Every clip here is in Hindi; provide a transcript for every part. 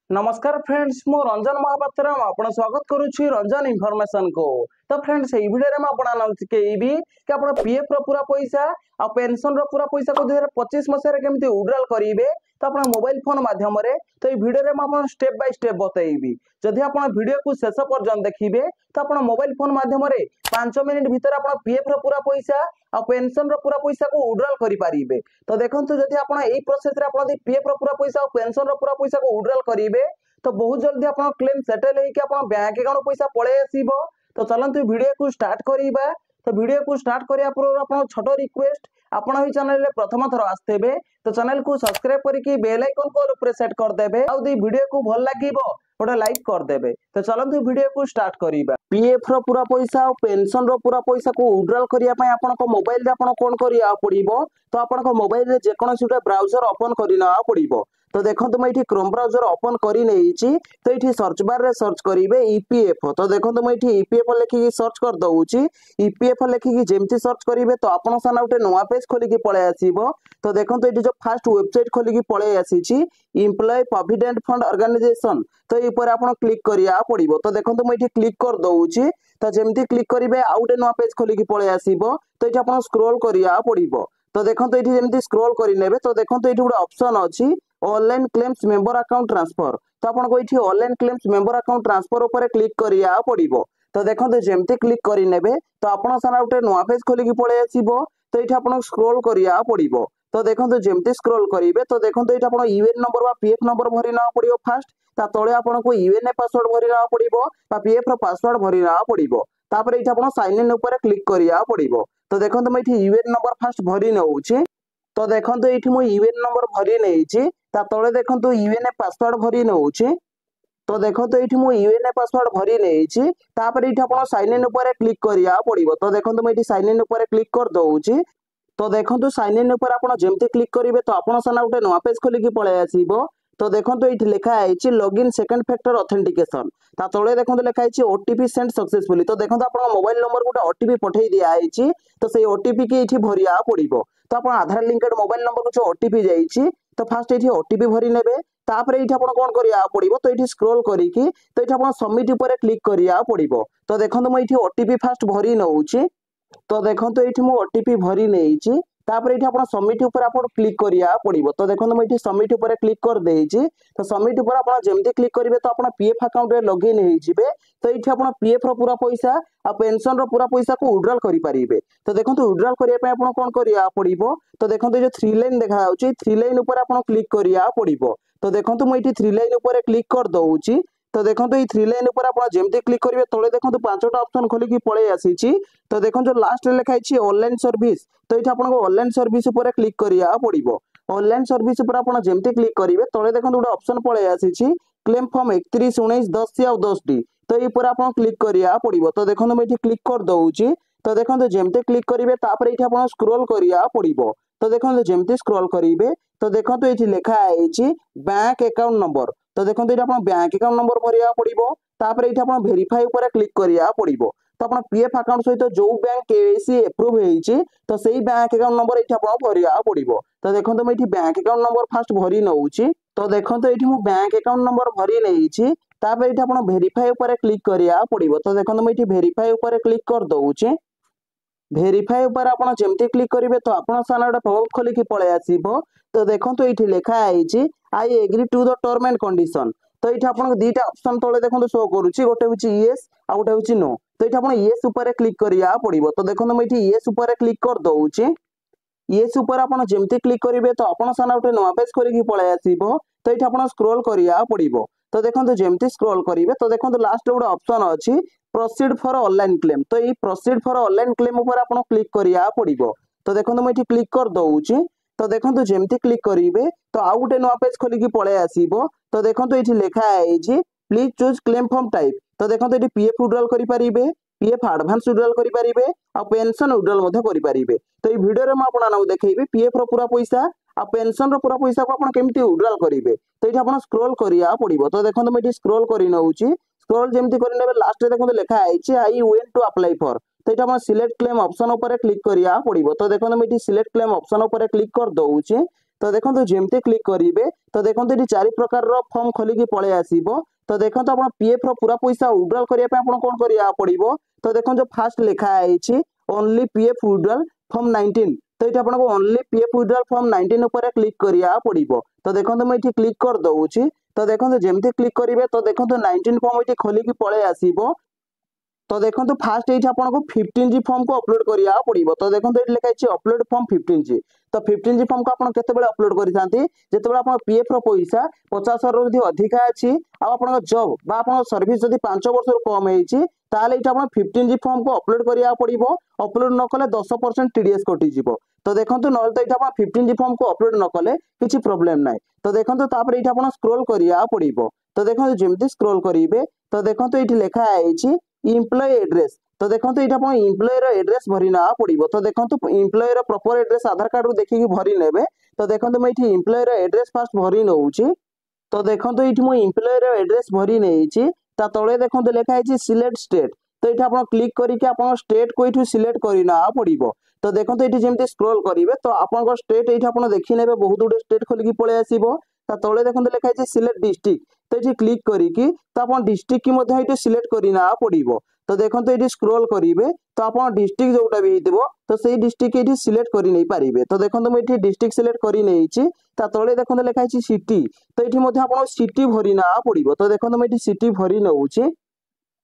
नमस्कार फ्रेंड्स मु रंजन महापात्र आपण स्वागत करुच्ची रंजन इनफॉरमेशन को। तो फ्रेंड्स ये वीडियो में आपण कहबी कि आप पीएफ पूरा पैसा आ पेंशन पूरा पैसा को 2025 मसीह केमती विड्रॉल करेंगे तो आप मोबाइल फोन माध्यम तो ये वीडियो में आप स्टेप बाय स्टेप बतईबी। जदि आप वीडियो को शेष पर्यंत देखिए तो आप मोबाइल फोन माध्यम 5 मिनिट भीतर आप पीएफ पूरा पैसा आ पेंशन पूरा पैसा को विड्रॉल करेंगे। तो देखो जदि आप प्रोसेस पीएफ पूरा पैसा और पेंशन पूरा पैसा को विड्रॉल करेंगे तो बहुत जल्दी आप क्लेम सेटल होकर बैंक अकाउंट पैसा पलि आसो। तो चलते वीडियो को स्टार्ट करवा। तो वीडियो को स्टार्ट करने पूर्व आप छोट रिक्वेस्ट आपण ही चैनल में प्रथम थर आसते तो चैनल को सब्सक्राइब करके बेल आइकन को ऊपर सेट करदे और वीडियो को भल लगे गोटे लाइक करदे। तो चलते वीडियो को स्टार्ट करवा। पीएफ पूरा पैसा और पेंशन पूरा पैसा को विड्रॉल करने आप मोबाइल कौन करा पड़ो तो आप मोबाइल में जेकोसी गोटे ब्राउजर ओपन करना पड़ो। तो देखो मुझे क्रोम ब्राउजर ओपन कर तो ये सर्च बार रे सर्च करेंगे ईपीएफ। तो देखो मुझे ईपीएफ लिखिकी सर्च कर दूसरी ईपीएफ लिखिकी जमती सर्च करेंगे तो आपन सामने गोटे नुआ पेज खोलिकी पलि आसो। तो देखो ये जो फास्ट वेबसाइट खोलिकी पलि आसी एम्प्लॉय प्रोविडेंट फंड ऑर्गेनाइजेशन तो ये आप क्लिक करा पड़ो। तो देखो मुझे क्लिक कर दूसरी तो जमती क्लिक करेंगे आउ गोटे नुआ पेज खोलिकी पलि आसो। तो ये आप स्क्रोल करा पड़ो। तो देखो ये जमी स्क्रोल करे तो देखो ये गोटे ऑप्शन अच्छी online claims member account transfer. तो आपको ये online claims member account transfer ऊपर क्लिक करा पड़ो। तो देखो जमती क्लिक करे तो आपन सारा गोटे नुआ पेज खोलिकी पलि आसो। तो ये आप स्क्रोल करा पड़ो। तो देखो जमती स्क्रोल करेंगे तो देखो ये आप यूएन नंबर पीएफ नंबर भरी ना पड़ो फास्ट ता तले आपको यूएनए पासवर्ड भरी ना पड़ो पीएफ पासवर्ड भरी ना पड़ो। तापर ये आप साइन इन ऊपर क्लिक करा पड़ो। तो देखो ये यूएन नंबर फास्ट भरी नौची। तो देखो ये यूएन नंबर भरी नहीं तले देखो यूएनए पासवर्ड भरी नौची। तो देखो ये यूएनए पासवर्ड भरी नहीं तापर ये आप साइन इन ऊपर क्लिक करा पड़ो। तो देखो मुझे साइन इन ऊपर क्लिक कर दूसरी। तो देखो साइन इन ऊपर आप जमती क्लिक करेंगे तो आप सामने गोटे नुआ पेज खोलिकी पलि आसो। तो देखो ये लिखाई लॉगिन सेकंड फैक्टर ऑथेंटिकेशन ता तले देखो लिखाई ओटीपी सेंड सक्सेसफुली। तो देखो आप मोबाइल नंबर गोटे ओटीपी पठे दिखाई तो से ओटीपी की ये भरिया पड़ो। तो आप आधार लिंकेड मोबाइल नंबर को जो ओटीपी जाइए तो फास्ट ये ओटीपी भरी ने तापर ये कौन करा पड़ो। तो ये स्क्रोल करी तो ये आप सबमिट ऊपर क्लिक करा पड़ो। तो देखो मुझे ओटीपी फास्ट भरी नौची। तो देखो ये ओटीपी भरी नहीं तापर ये आप सबमिट ऊपर आप क्लिक करा पड़ो। तो देखो मुझे सबमिट ऊपर क्लिक कर देछि। तो सबमिट ऊपर आप जमती क्लिक करेंगे तो आप पीएफ अकाउंट में लॉगिन हो तो ये आप पीएफ पूरा पैसा आ पेंशन पूरा पैसा को विड्रॉल करेंगे। तो देखो विड्रॉल करने आप कौन करा पड़ो। तो देखो जो 3 लाइन देखा 3 लाइन ऊपर आप क्लिक करा पड़ो। तो देखो मुझे 3 लाइन ऊपर क्लिक कर दूसरी। तो देखो ये 3 लाइन ऊपर आप जमती क्लिक करेंगे तले देखो 5टा ऑप्शन खोलिकी पलि आसी। तो देखो जो लास्ट लिखाई ऑनलाइन सर्विस तो ये आपको ऑनलाइन सर्विस ऊपर क्लिक करा पड़ो। ऑनलाइन सर्विस ऊपर आप जमती क्लिक करेंगे तले देखो गोटे ऑप्शन पलि आसी क्लेम फॉर्म 31 19 10 और 10 डी तो ये आप क्लिक करा पड़ो। तो देखो मुझे क्लिक कर दूसरी। तो देखो जमती क्लिक करेंगे ये आप स्क्रोल करा पड़ो। तो देखो जमती स्क्रोल करेंगे तो देखो ये लिखाई बैंक अकाउंट नंबर। तो देखो ये आप बैंक अकाउंट नंबर भरिया पड़ो। तापर ये आप वेरीफाई ऊपर क्लिक करा पड़ो। तो आप पीएफ अकाउंट सहित जो बैंक केवाईसी एप्रूव होती तो सही बैंक अकाउंट नंबर ये भरिया पड़ो। तो देखो मुझे बैंक अकाउंट नंबर फास्ट भरी नौची। तो देखो ये बैंक अकाउंट नंबर भरी नहीं तापर ये आप वेरीफाई ऊपर क्लिक करा पड़ो। तो देखो मुझे वेरीफाई ऊपर क्लिक कर दूसरी। वेरीफाई ऊपर आप जमती क्लिक करेंगे तो आप सामने गोटे पॉपअप खोलिकी पलि आसो। तो देखो ये लिखाई I agree to the term and condition. तो ये आपको 2टा ऑप्शन तले देखो शो करुच्ची गोटे हूँ येस आ गोटे हूँ नो। तो ये आप येस ऊपर क्लिक करा पड़ो। तो देखो मुझे येस ऊपर क्लिक कर दूसरी। येस ऊपर आप जमती क्लिक करेंगे तो आप सामने गोटे नुआ पेज खोलिकी पलि आसो। तो ये आप स्क्रोल करा पड़ो। तो देखो जमती स्क्रोल करेंगे तो देखो लास्ट गोटे ऑप्शन अच्छी प्रोसीड फॉर ऑनलाइन क्लेम। तो ये प्रोसीड फॉर ऑनलाइन क्लेम ऊपर आप क्लिक करा पड़ो। तो देखो मुझे क्लिक कर दूसरी। तो देखो जमती क्लिक करेंगे तो आउ गोटे नुआ पेज खोलिकी पलि आसो। तो देखो ये लिखाई please choose claim form type. तो देखो ये पीएफ विड्रॉल करेंगे पीएफ एडवांस विड्रॉल करेंगे आ पेंशन विड्रॉल करेंगे। तो ये वीडियो में आपको देखी पीएफ पूरा पैसा आ पेंशन पूरा पैसा को आप केमती विड्रॉल करेंगे। तो ये आप स्क्रोल करा पड़ो। तो देखो मुझे स्क्रोल कर नौची। स्क्रोल जमती कर लास्ट देखो लिखाई I went to apply for. तो ये आप सिलेक्ट क्लेम ऑप्शन ऊपर क्लिक करा पड़ो। तो देखो मुझे सिलेक्ट क्लेम ऑप्शन ऊपर क्लिक कर दूसरी। तो देखो जमती क्लिक करेंगे तो देखो ये 4 प्रकार फॉर्म खोलिकी पलि आसो। तो देखो आप पीएफ पूरा पैसा विड्रॉल करने कौन करा पड़ो। तो देखो जो फास्ट लिखाई ओनली पीएफ विड्रॉल फॉर्म 19 तो ये आपको ओनली पीएफ विड्रॉल फॉर्म 19 ऊपर क्लिक करा पड़ो। तो देखो मुझे क्लिक कर दूसरी। तो देखो जमती क्लिक करेंगे तो देखो 19 फॉर्म ये खोलिकी पलि आसो। तो देखो फास्ट ये आपको 15G फॉर्म को अपलोड करा पड़ो। तो देखो ये लिखाई अपलोड फॉर्म 15G। तो 15G फॉर्म को आप अपलोड करते जिते आप पीएफ पैसा 50,000 अधिका अच्छी आप जॉब आप सर्विस जब 5 वर्ष कम होता 15G फॉर्म को अपलोड करा पड़ो। अपलोड न कले 10% टीडीएस कटिज। तो देखो ना तो ये 15G फॉर्म को अपलोड न कले किसी प्रोब्लेम ना। तो देखो ये आप स्क्रोल करा पड़ो। तो देखो जमती स्क्रोल करेंगे तो देखो ये लिखाई इम्प्लॉय एड्रेस। तो देखो ये आप इम्प्लॉयर एड्रेस भरी ना पड़ो। तो देखो इम्प्लॉयर प्रॉपर एड्रेस आधार कार्ड देखिए भरी ने। तो देखो मुझे इम्प्लॉयर एड्रेस फास्ट भरी नौ। तो देखो ये मुझे इम्प्लॉयर एड्रेस भरी नहीं तले देखो लिखाई सिलेक्ट स्टेट। तो ये आप क्लिक करके आप स्टेट को ये सिलेक्ट करना पड़ो। तो देखो ये जमी स्क्रोल करेंगे तो आप स्टेट ये आप देखने बहुत गुड स्टेट खोलिकी पलि आसो। तले देखो लिखाई सिलेक्ट डिस्ट्रिक्ट। तो ये क्लिक करके तो आप डिस्ट्रिक्ट की सिलेक्ट करना पड़ो। तो देखो ये स्क्रोल करेंगे तो आप डिस्ट्रिक्ट जोटा भी हो तो सही डिस्ट्रिक्ट ये सिलेक्ट कर नहीं पारे। तो देखो मुझे डिस्ट्रिक्ट सिलेक्ट कर नहीं तले देखो लिखाई सिटी। तो ये आप सिटी भरी ना पड़ो। तो देखो मुझे सिटी भरी नौ।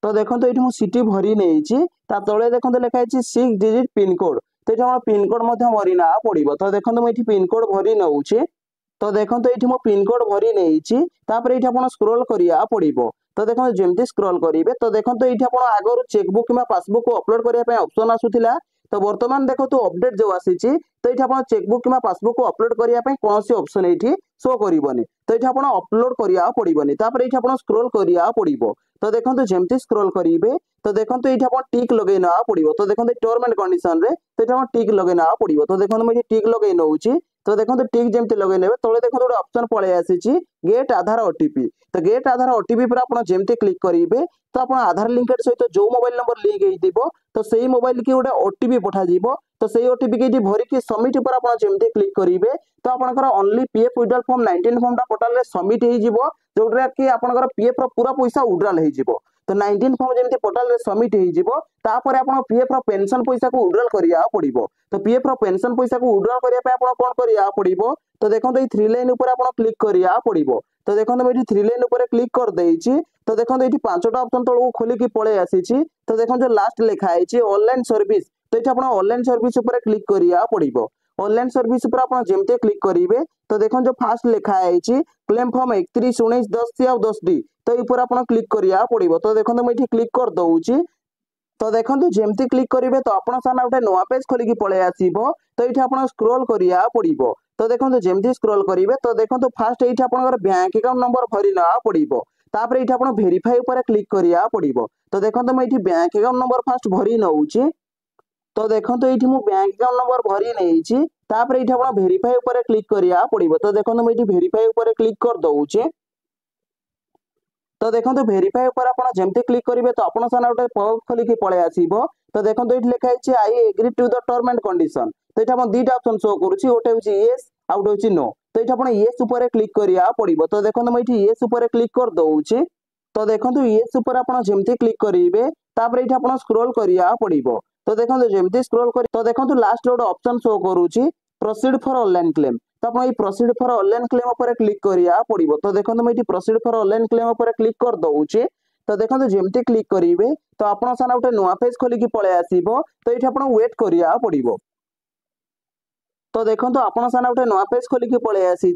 तो देखो ये सिटी भरी नहीं तले देखो लिखाई 6 डिजिट पिनकोड। तो ये पिनकोड भरी ना पड़ो। तो देखो मुझे पिनकोड भरी नौ। तो देखो ये पिनकोड भरी नहीं ये आप स्क्रोल करा पड़ो। तो देखो जमती स्क्रोल करेंगे तो देखो ये आप आगर चेकबुक कि पासबुक को अपलोड करने ऑप्शन आसूला। तो बर्तमान देखो तो अपडेट जो आसी तो ये आप चेकबुक कि पासबुक को अपलोड करने कौन सी ऑप्शन ये शो करनी। तो ये आप अपलोड करा पड़ोनी ये आप स्क्रोल करा पड़ो। तो देखो जमती स्क्रोल करेंगे तो देखो ये आप टिक लगे ना पड़ो। तो देखो टर्म एंड कंडीशन रे तो ये टिक लगे ना पड़ो। तो देखो मुझे टिक लगे नौ। तो देखो टिक जमती लगे ने तले देखो गोटे ऑप्शन पलि आसी गेट आधार ओटीपी। तो गेट आधार ओटीपी पर आप जमती क्लिक करेंगे तो आप आधार लिंकेड सहित जो मोबाइल नंबर लिंक हो तो सही मोबाइल की गोटे ओटीपी पठा। तो सही ओटीपी की भरिकी सबमिट पर आप जमती क्लिक करेंगे तो आपंकर only PF withdrawal form 19 form portal रे सबमिट हो जोटा कि आपंकर पीएफ पूरा पैसा विड्रॉल हो। तो 19 फॉर्म जमी पोर्टाल रे सबमिट होपर आप पीएफ पेंशन पैसा को विड्रॉल करा पड़ो। तो पीएफ पेंशन पैसा को विड्रॉल करने कौन करा पड़ो। तो देखो ये 3 लाइन ऊपर आप क्लिक करा पड़ो। तो देखो मुझे 3 लाइन ऊपर क्लिक कर देछि। तो देखो ये 5टा ऑप्शन तलू खोलिकी पलि आसी। तो देखो जो लास्ट लिखाई ऑनलाइन सर्विस। तो ये आप ऑनलाइन सर्विस ऊपर क्लिक करा पड़ो। ऑनलाइन सर्विस पर आप जमती क्लिक करेंगे तो देखो जो फास्ट लिखाई क्लेम फॉर्म 31 19 10 और 10D। तो ये आप क्लिक करा पड़ो। तो देखो मुझे क्लिक कर दूसरी। तो देखो जमती क्लिक करेंगे तो आप सामने गोटे नुआ पेज खोलिकी पलि आसो। तो ये आप स्क्रोल करा पड़ो। तो देखो जमती स्क्रोल करेंगे तो देखो फास्ट ये आप बैंक अकाउंट नंबर भरी ना पड़ो। तापर ये आप भेरीफाई ऊपर क्लिक करा पड़ो। तो देखो मुझे बैंक अकाउंट नंबर फास्ट भरी नौ। तो देखो ये बैंक अकाउंट नंबर भरी नहीं तापर ये आप भेरीफाई ऊपर क्लिक करा पड़ो। तो देखो मुझे भेरीफाई ऊपर क्लिक कर दूसरी। तो देखो भेरीफाई ऊपर आप जमती क्लिक करेंगे तो आप सामने गोटे पॉपअप खोलिकी पलि आसो। तो देखो ये लिखाई I agree to the term and condition. तो ये 2टा ऑप्शन शो करुँच गोटे हूँ येस आउ गोटे हूँ नो। तो ये आप येस ऊपर क्लिक करा पड़ो। तो देखो मुझे येस ऊपर क्लिक कर दूसरी। तो देखो येस ऊपर आप जमती क्लिक करेंगे तापर ये आप स्क्रोल करा पड़ो। तो देखो जमती स्क्रोल कर तो देखो लास्ट गोटे ऑप्शन शो करुँच प्रोसीड फॉर ऑनलाइन क्लेम। तो आप प्रोसीड फॉर ऑनलाइन क्लेम ऊपर क्लिक करा पड़ो। तो देखो मुझे प्रोसीड फॉर ऑनलाइन क्लेम ऊपर क्लिक कर दूसरी। तो देखो जमती क्लिक करेंगे तो आप सामने गोटे नुआ पेज खोलिकी पलि आसो। तो ये आप वेट करा पड़ो। तो देखो आप सामने गोटे नुआ पेज खोलिकी पलि आसी।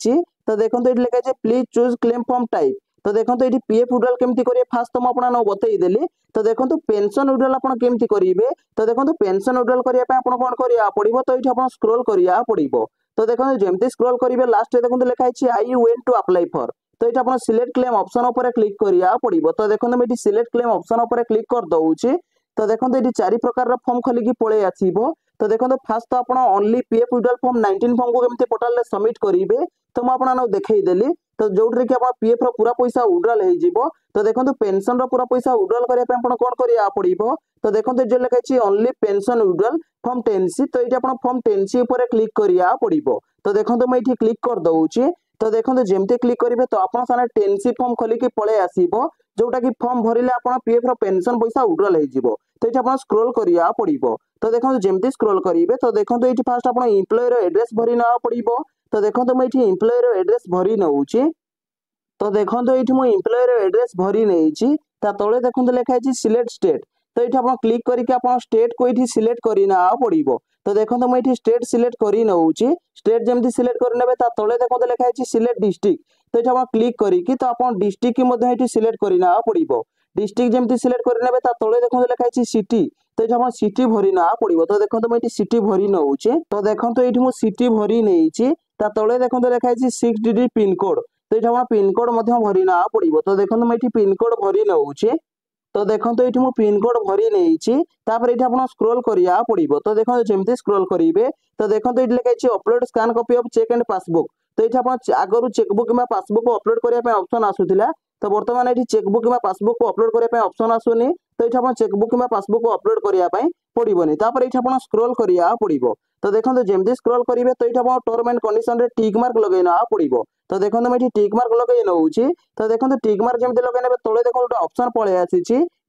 तो देखो ये लिखाई please choose claim form type. तो देखो ये पीएफ विड्रॉल केमती करेंगे फास्ट तो मुझे बतईदेली। तो देखो पेंशन विड्रॉल आप केमती करेंगे। तो देखो पेंशन विड्रॉल करने कौन करा पड़ो। तो ये आप स्क्रोल करा पड़ो। तो देखो जमती स्क्रोल करेंगे लास्ट देखो लिखाई I went to apply for. तो ये आप सिलेक्ट क्लेम ऑप्शन ऊपर क्लिक करा पड़ो। तो देखो मुझे सिलेक्ट क्लेम ऑप्शन ऊपर क्लिक कर दूसरी। तो देखो ये 4 प्रकार फॉर्म खोलिकी पलि आसो। तो देखो फास्ट तो आप only PF withdrawal form 19 form को केमती पोर्टाल रे सबमिट करेंगे तो मुझे देखईदेली। तो जोटे कि आप पीएफ पूरा पैसा विड्रॉल हो। तो देखो पेंशन पूरा पैसा विड्रॉल करने कौन करा पड़ो। तो देखो जो लिखाई only pension withdrawal form 10C। तो ये आप फॉर्म 10C ऊपर क्लिक करा पड़ो। तो देखो मैं ये क्लिक कर दउची। तो देखो जमती क्लिक करेंगे तो आप टेनसी फॉर्म खोलिकी पलि आसो जोटा कि फॉर्म भरिले आप पीएफ पेंशन पैसा उड्रल हो। तो ये आप स्क्रोल करा पड़ो। तो देखो जमती स्क्रोल करेंगे तो देखो ये फास्ट आप एम्प्लॉयर एड्रेस भरी ना पड़ो। तो देखो मैं ये एम्प्लॉयर एड्रेस भरी नौची। तो देखो ये मुझे एम्प्लॉयर एड्रेस भरी नहीं तले देखो लिखाई सिलेक्ट स्टेट। तो ये आप क्लिक करके आप स्टेट को ये सिलेक्ट करना पड़ो। तो देखो मैं स्टेट सिलेक्ट कर नौची। स्टेट जमी सिलेक्ट करे तले देखो लिखाई सिलेक्ट डिस्ट्रिक्ट। तो ये आप क्लिक करके तो आप डिस्ट्रिक्ट की सिलेक्ट करना पड़ो। डिस्ट्रिक्ट जमी सिलेक्ट करे तले देखो लिखाई सिटी। तो ये सिटी भरी ना पड़ो। तो देखो मैं सिटी भरी नौचे। तो देखो ये मुझे सिटी भरी नहीं तले देखो लिखाई 6 डिजिट पिनकोड। तो ये पिनकोड भरी ना पड़ो। तो देखो मैं पिनकोड भरी नौचे। तो देखो ये मुझे पिनकोड भरी नहीं ये आप स्क्रोल करा पड़ो। तो देखो जमी स्क्रोल करेंगे तो देखो ये लिखाई upload scan copy of cheque and passbook. तो ये आप आगु चेकबुक कि पासबुक अपलोड करने ऑप्शन आसूला। तो बर्तमान ये चेकबुक कि पासबुक को अपलोड करने ऑप्शन आसुनी। तो ये आप चेकबुक कि पासबुक को अपलोड करने पड़ोनी। ये आप स्क्रोल करा पड़ो। तो देखो जमी स्क्रोल करेंगे तो ये आप टर्म एंड कंडीशन रे टिक मार्क लगे ना पड़ो। तो देखो मैं ये टिक मार्क लगे नौची। तो देखो टिक मार्क जमी लगे तले देखो गोटे ऑप्शन पलि आसी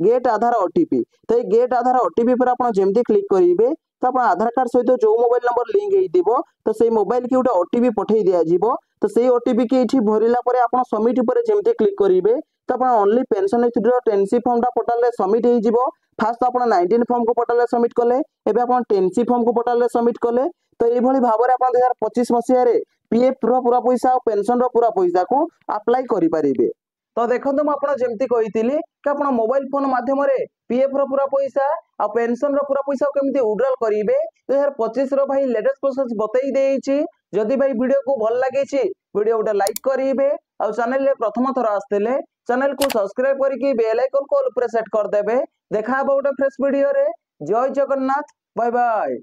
गेट आधार ओटीपी। तो ये गेट आधार ओटीपी पर आप जमी क्लिक करेंगे तो आप आधार कार्ड सहित जो मोबाइल नंबर लिंक हो तो से मोबाइल की गोटे ओटीपी पठे दिज्व। तो से ओटीपी की ये भरला आप सबमिट पर जमी क्लिक करेंगे तो आप only pension ten C form portal submit हो। फास्ट आप 19 फॉर्म को पोर्टाल सबमिट कले एवं आप टेनसी फॉर्म को पोर्टाल सबमिट कले। तो ये भाव में आप 2025 मसीह पीएफ पूरा पैसा और पेंशन पूरा पैसा को अप्लाई करें। तो देखो मुझे जमती कही कि आप मोबाइल फोन मध्यम पीएफ पूरा पैसा और पेंशन पूरा पैसा केमती उड्रल करेंगे 2025 भाई लेटेस्ट प्रोसेस बतई देछि। जदि भाई वीडियो को भल लगे वीडियो गोटे लाइक करेंगे और चैनल प्रथम थर आसते चैनल को सब्सक्राइब करके बेल आइकन को ऑल पर सेट करदे। देखा गोटे फ्रेश वीडियो रे। जय जगन्नाथ। Bye bye.